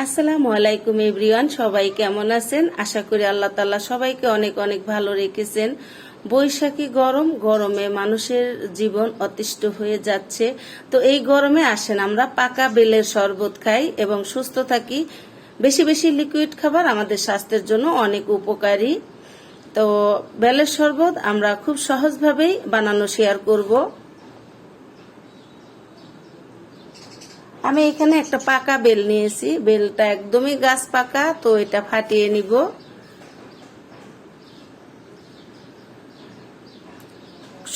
আসসালামু আলাইকুম এভরিওয়ান, সবাই কেমন আছেন? আশা করি আল্লাহ তাআলা সবাইকে অনেক অনেক ভালো রেখেছেন। বৈশাখী গরমে মানুষের জীবন অতিষ্ঠ হয়ে যাচ্ছে। তো এই গরমে আসেন আমরা পাকা বেলের শরবত খাই এবং সুস্থ থাকি। বেশি বেশি লিকুইড খাবার আমাদের স্বাস্থ্যের জন্য অনেক উপকারী। তো বেলের শরবত আমরা খুব সহজভাবেই বানানো শেয়ার করব। আমি এখানে একটা পাকা বেল নিয়েছি, বেলটা একদমই গাছ পাকা, তো এটা ফাটিয়ে নিব।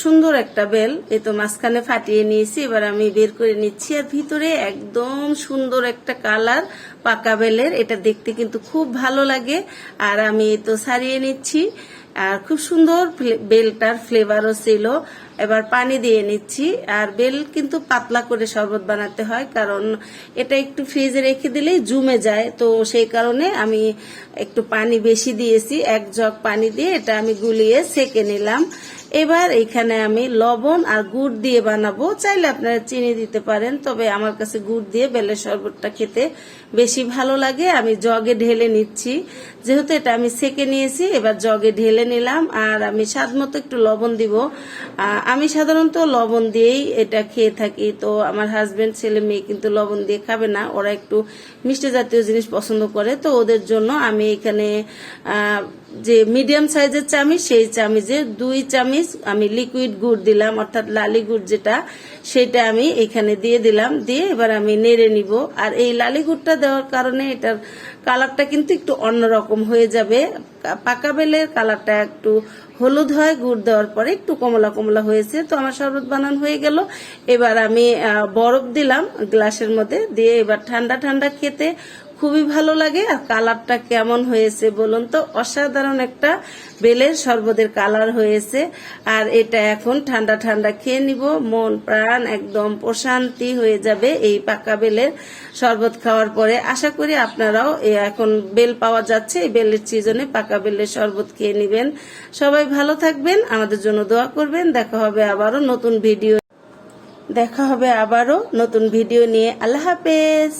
সুন্দর একটা বেল, এই তো মাঝখানে ফাটিয়ে নিয়েছি। এবার আমি বের করে নিচ্ছি, আর ভিতরে একদম সুন্দর একটা কালার পাকা বেলের, এটা দেখতে কিন্তু খুব ভালো লাগে। আর আমি তো ছাড়িয়ে নিচ্ছি, আর খুব সুন্দর বেলটার ফ্লেভারও ছিল। এবার পানি দিয়ে নিচ্ছি, আর বেল কিন্তু পাতলা করে শরবত বানাতে হয়, কারণ এটা একটু ফ্রিজে রেখে দিলেই জমে যায়। তো সেই কারণে আমি একটু পানি বেশি দিয়েছি, 1 জগ পানি দিয়ে এটা আমি গুলিয়ে সেকে নিলাম। এবার এখানে আমি লবণ আর গুড় দিয়ে বানাবো, চাইলে আপনারা চিনি দিতে পারেন, তবে আমার কাছে গুড় দিয়ে বেলের শরবতটা খেতে বেশি ভালো লাগে। আমি জগে ঢেলে নিচ্ছি, যেহেতু এটা আমি সেকে নিয়েছি। এবার জগে ঢেলে নিলাম, আর আমি স্বাদ মতো একটু লবণ দিব। আমি সাধারণত লবণ দিয়েই এটা খেয়ে থাকি, তো আমার হাজবেন্ড ছেলে মেয়ে কিন্তু লবণ দিয়ে খাবে না, ওরা একটু মিষ্টি জাতীয় জিনিস পছন্দ করে। তো ওদের জন্য আমি এখানে যে মিডিয়াম সাইজের চামিচ, সেই চামিচে 2 চামিচ আমি লিকুইড গুড় দিলাম, অর্থাৎ লালি গুড় যেটা, সেটা আমি এখানে দিয়ে দিলাম। দিয়ে এবার আমি নেড়ে নিব। আর এই লালি গুড়টা দেওয়ার কারণে এটার কালারটা কিন্তু একটু অন্যরকম হয়ে যাবে। পাকা বেলের কালারটা একটু হলুদ হয়, গুড় দেওয়ার পরে একটু কমলা কমলা হয়েছে। তো আমার শরবত বানানো হয়ে গেল। এবার আমি বরফ দিলাম গ্লাসের মধ্যে, দিয়ে এবার ঠান্ডা ঠান্ডা খেতে খুবই ভালো লাগে। আর কালারটা কেমন হয়েছে বলুন তো, অসাধারণ একটা বেলের শরবতের কালার হয়েছে। আর এটা এখন ঠান্ডা ঠান্ডা খেয়ে নিব, মন প্রাণ একদম প্রশান্তি হয়ে যাবে এই পাকা বেলের শরবত খাওয়ার পরে। আশা করি আপনারাও এখন বেল পাওয়া যাচ্ছে, এই বেলের সিজনে পাকা বেলের শরবত খেয়ে নিবেন। সবাই ভালো থাকবেন, আমাদের জন্য দোয়া করবেন। দেখা হবে আবারও নতুন ভিডিও নিয়ে। আল্লাহ হাফেজ।